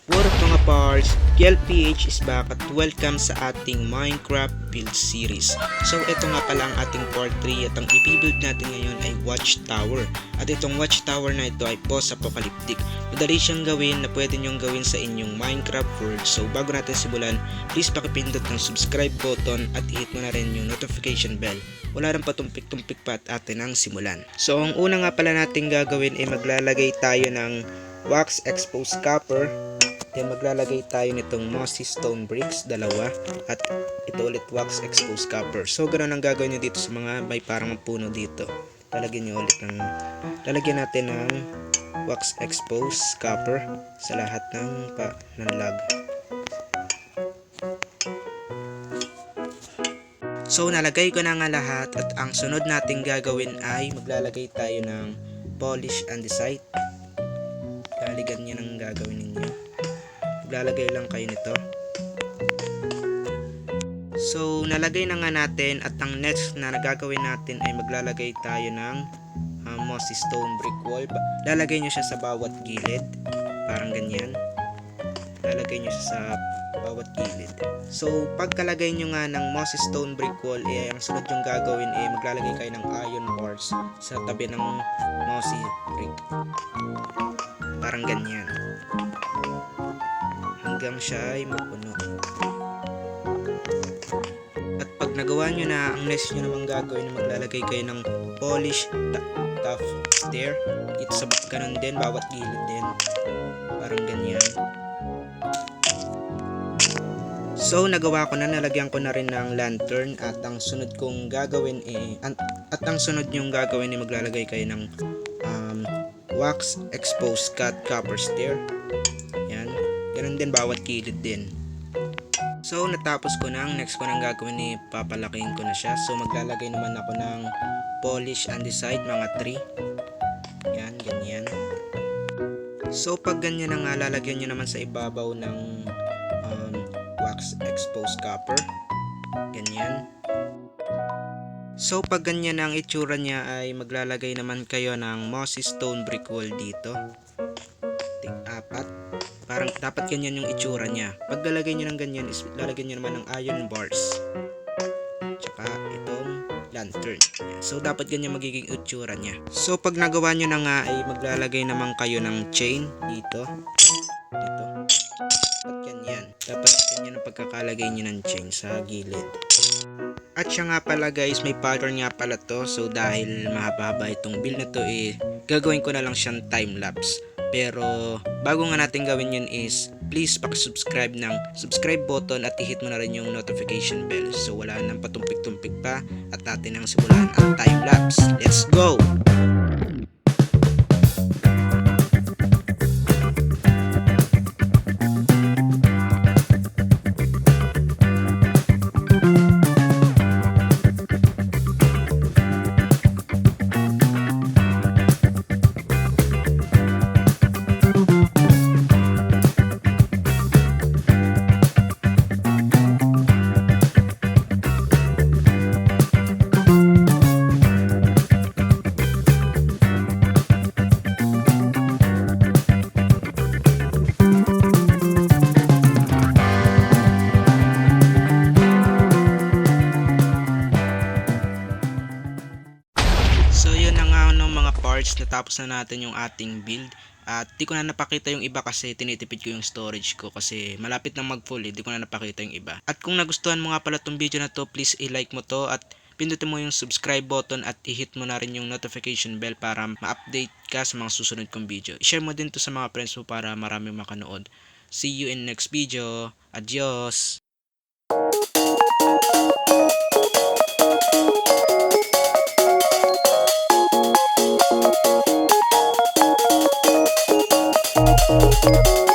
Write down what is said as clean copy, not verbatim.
What up mga parts, PLPH is back at welcome sa ating Minecraft build series. So ito nga pala ang ating part 3 at ang i-build natin ngayon ay watchtower. At itong watchtower na ito ay post-apocalyptic. Madali siyang gawin na pwede nyong gawin sa inyong Minecraft world. So bago natin simulan, please pakipindot ng subscribe button at i-hit mo na rin yung notification bell. Wala nang patumpik-tumpik pa at atin ang simulan. So ang una nga pala natin gagawin ay maglalagay tayo ng wax exposed copper. Then maglalagay tayo nitong mossy stone bricks, dalawa, at ito ulit wax exposed copper. So ganoon ang gagawin nyo dito sa mga may parang puno dito. Lalagyan natin ng wax exposed copper sa lahat ng log. So nalagay ko na nga lahat at ang sunod nating gagawin ay maglalagay tayo ng polish andesite. Laligan nyo ng gagawin ninyo. Lalagay lang kayo nito. So nalagay na nga natin at ang next na nagagawin natin ay maglalagay tayo ng mossy stone brick wall. Lalagay nyo siya sa bawat gilid, parang ganyan. Lalagay nyo siya sa bawat gilid. So pagkalagay nyo nga ng mossy stone brick wall, ang sunod yung gagawin ay maglalagay kayo ng iron bars sa tabi ng mossy brick, parang ganyan, hanggang siya ay mapuno. At pag nagawa nyo na, ang next nyo naman gagawin na maglalagay kayo ng polish top stair. Ito sa ganun din, bawat gilid din, parang ganyan. So nagawa ko na, nalagyan ko na rin ng lantern at ang sunod kong gagawin yung gagawin ay maglalagay kayo ng wax exposed cut copper stair. Ganun din bawat gilid din. So natapos ko na, ang next ko nang gagawin ni papalakihin ko na siya. So maglalagay naman ako ng polish andesite, mga 3. Yan, ganyan. So pag ganyan na nga, lalagyan nyo naman sa ibabaw ng wax exposed copper. Ganyan. So pag ganyan ang itsura niya ay maglalagay naman kayo ng mossy stone brick wall dito. Apat. Parang dapat ganyan yung itsura niya. Pag lalagay nyo ng ganyan, lalagyan nyo naman ng iron bars. Tsaka itong lantern. So dapat ganyan magiging itsura niya. So pag nagawa nyo na nga ay maglalagay naman kayo ng chain dito. Dito. Dapat ganyan. Dapat ganyan ang pagkakalagay nyo ng chain sa gilid. At siya nga pala guys, may pattern nga pala to. So dahil mahaba itong build na to, gagawin ko na lang siyang time lapse. Pero bago nga natin gawin yun is please subscribe button at i-hit mo na rin yung notification bell. So wala nang patumpik-tumpik pa at natin ang simulan ang time lapse. Let's go! So yun na nga mga parts, natapos na natin yung ating build. At di ko na napakita yung iba kasi tinitipid ko yung storage ko kasi malapit na mag full, di ko na napakita yung iba. At kung nagustuhan mo nga pala tong video na to, please i-like mo to at pindutin mo yung subscribe button at i-hit mo na rin yung notification bell para ma-update ka sa mga susunod kong video. I-share mo din to sa mga friends mo para marami makanood. See you in next video. Adios! Thank you.